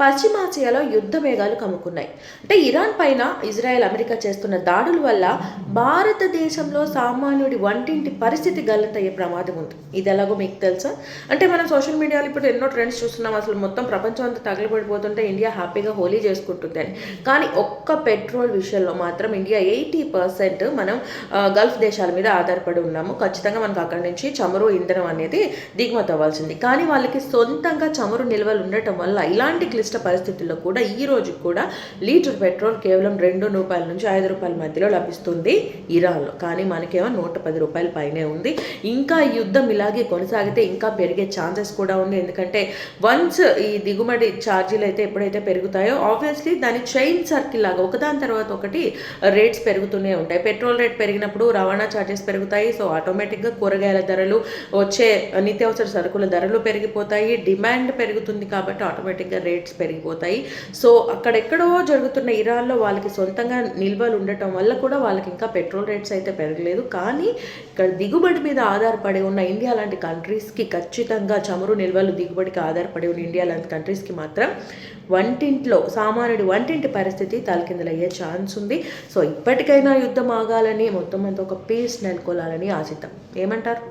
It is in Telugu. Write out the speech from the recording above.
పశ్చిమాసియాలో యుద్ధ మేఘాలు కమ్ముకున్నాయి. అంటే ఇరాన్ పైన ఇజ్రాయెల్, అమెరికా చేస్తున్న దాడుల వల్ల భారతదేశంలో సామాన్యుడి వంటింటి పరిస్థితి గల్లంతయ్యే ప్రమాదం ఉంది. ఇది ఎలాగో మీకు తెలుసా? అంటే మనం సోషల్ మీడియాలో ఇప్పుడు ఎన్నో ట్రెండ్స్ చూస్తున్నాం. అసలు మొత్తం ప్రపంచం అంతా తగలబడిపోతుంటే ఇండియా హ్యాపీగా హోలీ చేసుకుంటుంది అని. కానీ ఒక్క పెట్రోల్ విషయంలో మాత్రం ఇండియా 80% మనం గల్ఫ్ దేశాల మీద ఆధారపడి ఉన్నాము. ఖచ్చితంగా మనకు అక్కడి నుంచి చమురు, ఇంధనం అనేది దిగుమతి అవ్వాల్సింది. కానీ వాళ్ళకి సొంతంగా చమురు నిల్వలు ఉండటం వల్ల ఇలాంటి క్లిష్ట పరిస్థితుల్లో కూడా ఈ రోజు కూడా లీటర్ పెట్రోల్ కేవలం ₹2 నుంచి ₹5 మధ్యలో లభిస్తుంది ఇరాన్లో. కానీ మనకేమో ₹110 పైనే ఉంది. ఇంకా ఈ యుద్ధం ఇలాగే కొనసాగితే ఇంకా పెరిగే ఛాన్సెస్ కూడా ఉంది. ఎందుకంటే వన్స్ ఈ దిగుమతి ఛార్జీలు అయితే ఎప్పుడైతే పెరుగుతాయో ఆబ్వియస్లీ దాని చైన్ సర్కిల్ లాగా ఒకదాని తర్వాత ఒకటి రేట్స్ పెరుగుతూనే ఉంటాయి. పెట్రోల్ రేట్ పెరిగినప్పుడు రవాణా ఛార్జెస్ పెరుగుతాయి. సో ఆటోమేటిక్గా కూరగాయల ధరలు, వచ్చే నిత్యావసర సరుకుల ధరలు పెరిగిపోతాయి. డిమాండ్ పెరుగుతుంది కాబట్టి ఆటోమేటిక్గా రేట్స్ పెరిగిపోతాయి. సో అక్కడెక్కడో జరుగుతున్న ఇరాన్లో వాళ్ళకి సొంతంగా నిల్వలు ఉండటం వల్ల కూడా వాళ్ళకి ఇంకా పెట్రోల్ రేట్స్ అయితే పెరగలేదు. కానీ ఇక్కడ దిగుబడి మీద ఆధారపడి ఉన్న ఇండియా లాంటి కంట్రీస్కి ఖచ్చితంగా చమురు నిల్వలు దిగుబడికి ఆధారపడి ఉన్న ఇండియా లాంటి కంట్రీస్కి మాత్రం సామాన్యుడి వంటింటి పరిస్థితి తలకిందులయ్యే ఛాన్స్ ఉంది. సో ఇప్పటికైనా యుద్ధం ఆగాలని, మొత్తం అంతా ఒక పీస్ నెలకొలాలని ఆశిద్దాం. ఏమంటారు?